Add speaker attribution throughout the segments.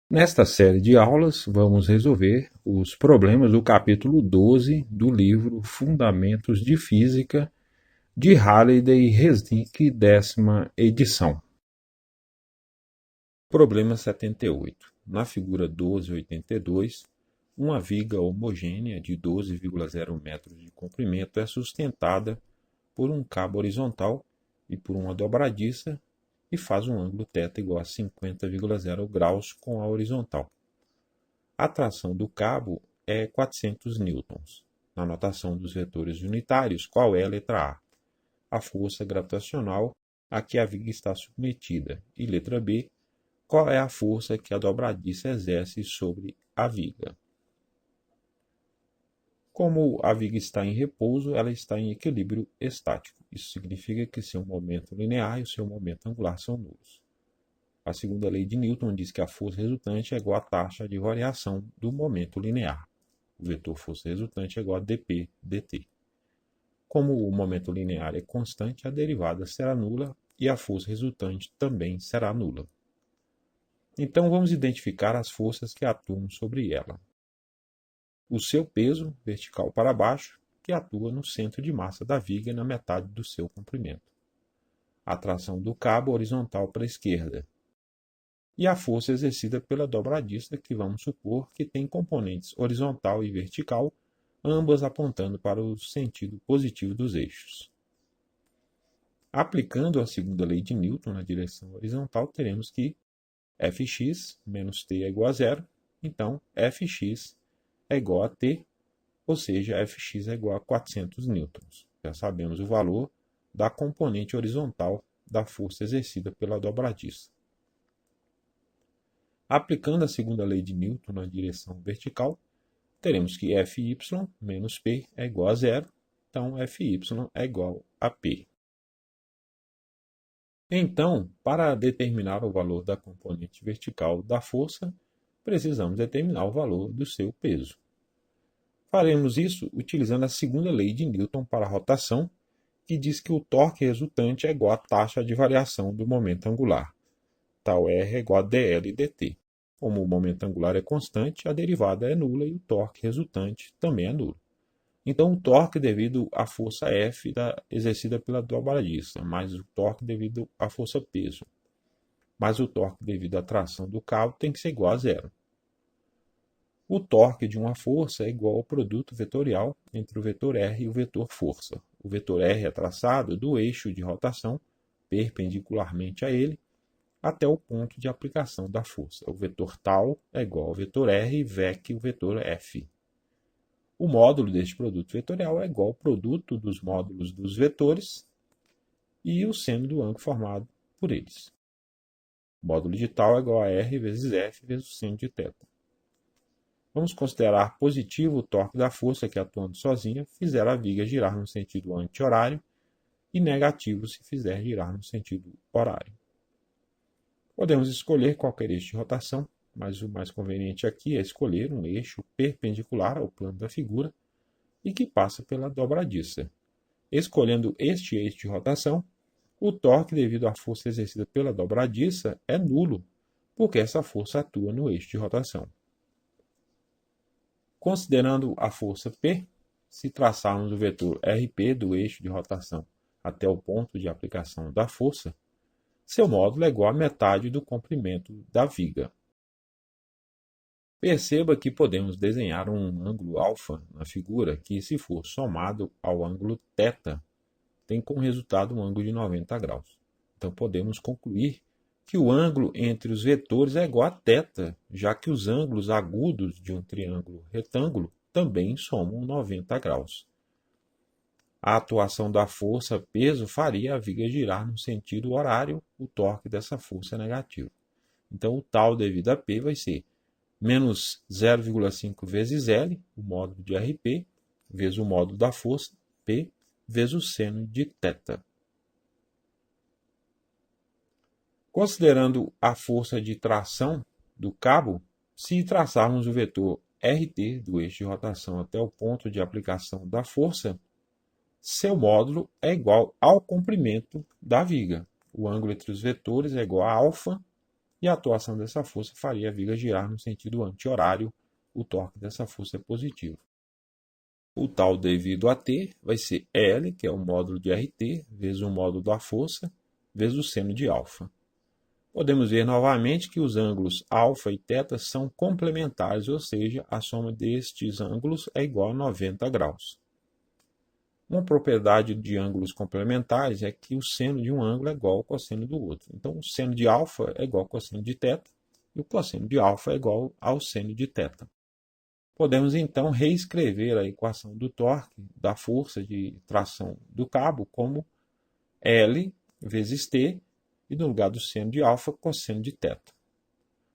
Speaker 1: Nesta série de aulas, vamos resolver os problemas do capítulo 12 do livro Fundamentos de Física, de Halliday e Resnick, 10ª edição. Problema 78. Na figura 1282, uma viga homogênea de 12,0 metros de comprimento é sustentada por um cabo horizontal e por uma dobradiça e faz um ângulo θ igual a 50,0 graus com a horizontal. A tração do cabo é 400 newtons. Na notação dos vetores unitários, qual é a letra A? A força gravitacional a que a viga está submetida. E letra B, qual é a força que a dobradiça exerce sobre a viga? Como a viga está em repouso, ela está em equilíbrio estático. Isso significa que seu momento linear e o seu momento angular são nulos. A segunda lei de Newton diz que a força resultante é igual à taxa de variação do momento linear. O vetor força resultante é igual a dp dt. Como o momento linear é constante, a derivada será nula e a força resultante também será nula. Então vamos identificar as forças que atuam sobre ela. O seu peso, vertical para baixo, que atua no centro de massa da viga na metade do seu comprimento. A tração do cabo horizontal para a esquerda. E a força exercida pela dobradiça, que vamos supor que tem componentes horizontal e vertical, ambas apontando para o sentido positivo dos eixos. Aplicando a segunda lei de Newton na direção horizontal, teremos que Fx menos t é igual a zero, então Fx é igual a t, ou seja, Fx é igual a 400 newtons. Já sabemos o valor da componente horizontal da força exercida pela dobradiça. Aplicando a segunda lei de Newton na direção vertical, teremos que Fy menos P é igual a zero, então Fy é igual a P. Então, para determinar o valor da componente vertical da força, precisamos determinar o valor do seu peso. Faremos isso utilizando a segunda lei de Newton para a rotação, que diz que o torque resultante é igual à taxa de variação do momento angular. Tal R é igual a dL dt. Como o momento angular é constante, a derivada é nula e o torque resultante também é nulo. Então, o torque devido à força F exercida pela dobradiça, mais o torque devido à força peso, mais o torque devido à tração do cabo tem que ser igual a zero. O torque de uma força é igual ao produto vetorial entre o vetor R e o vetor força. O vetor R é traçado do eixo de rotação perpendicularmente a ele, até o ponto de aplicação da força. O vetor tal é igual ao vetor R e VEC o vetor F. O módulo deste produto vetorial é igual ao produto dos módulos dos vetores e o seno do ângulo formado por eles. O módulo de tal é igual a R vezes F vezes o seno de θ. Vamos considerar positivo o torque da força que, atuando sozinha, fizer a viga girar no sentido anti-horário e negativo se fizer girar no sentido horário. Podemos escolher qualquer eixo de rotação, mas o mais conveniente aqui é escolher um eixo perpendicular ao plano da figura e que passa pela dobradiça. Escolhendo este eixo de rotação, o torque devido à força exercida pela dobradiça é nulo, porque essa força atua no eixo de rotação. Considerando a força P, se traçarmos o vetor RP do eixo de rotação até o ponto de aplicação da força, seu módulo é igual à metade do comprimento da viga. Perceba que podemos desenhar um ângulo alfa na figura que, se for somado ao ângulo θ, tem como resultado um ângulo de 90 graus. Então podemos concluir que o ângulo entre os vetores é igual a θ, já que os ângulos agudos de um triângulo retângulo também somam 90 graus. A atuação da força peso faria a viga girar no sentido horário, o torque dessa força é negativo. Então o tal devido a P vai ser menos 0,5 vezes L, o módulo de RP, vezes o módulo da força, P, vezes o seno de θ. Considerando a força de tração do cabo, se traçarmos o vetor RT do eixo de rotação até o ponto de aplicação da força, seu módulo é igual ao comprimento da viga. O ângulo entre os vetores é igual a alfa e a atuação dessa força faria a viga girar no sentido anti-horário. O torque dessa força é positivo. O tal devido a T vai ser L, que é o módulo de RT, vezes o módulo da força, vezes o seno de alfa. Podemos ver novamente que os ângulos alfa e θ são complementares, ou seja, a soma destes ângulos é igual a 90 graus. Uma propriedade de ângulos complementares é que o seno de um ângulo é igual ao cosseno do outro. Então, o seno de alfa é igual ao cosseno de θ e o cosseno de alfa é igual ao seno de θ. Podemos então reescrever a equação do torque da força de tração do cabo como L vezes T e no lugar do seno de alfa, cosseno de θ.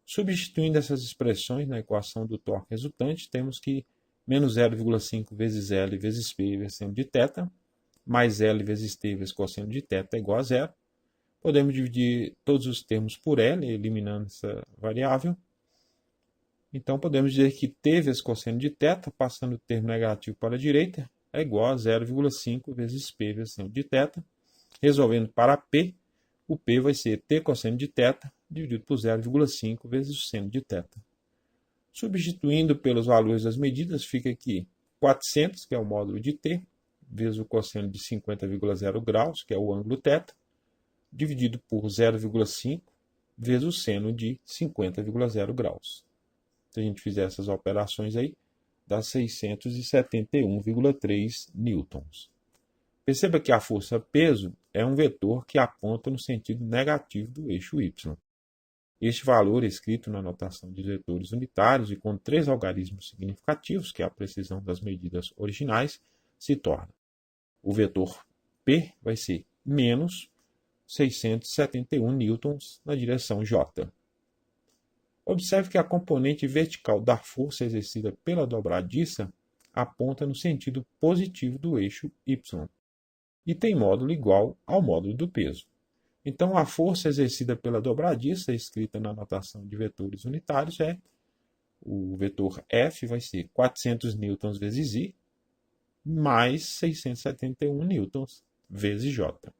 Speaker 1: Substituindo essas expressões na equação do torque resultante, temos que menos 0,5 vezes L vezes P vezes seno de θ, mais L vezes T vezes cosseno de θ é igual a zero. Podemos dividir todos os termos por L, eliminando essa variável. Então, podemos dizer que T vezes cosseno de θ, passando o termo negativo para a direita, é igual a 0,5 vezes P vezes seno de θ. Resolvendo para P, o P vai ser T cosseno de θ dividido por 0,5 vezes o seno de θ. Substituindo pelos valores das medidas, fica aqui 400, que é o módulo de T, vezes o cosseno de 50,0 graus, que é o ângulo θ, dividido por 0,5 vezes o seno de 50,0 graus. Se a gente fizer essas operações aí, dá 671,3 newtons. Perceba que a força peso é um vetor que aponta no sentido negativo do eixo y. Este valor, escrito na notação de vetores unitários e com 3 algarismos significativos, que é a precisão das medidas originais, se torna. O vetor P vai ser menos 671 newtons na direção J. Observe que a componente vertical da força exercida pela dobradiça aponta no sentido positivo do eixo y e tem módulo igual ao módulo do peso. Então, a força exercida pela dobradiça, escrita na notação de vetores unitários, é o vetor F vai ser 400 newtons vezes I mais 671 newtons vezes J.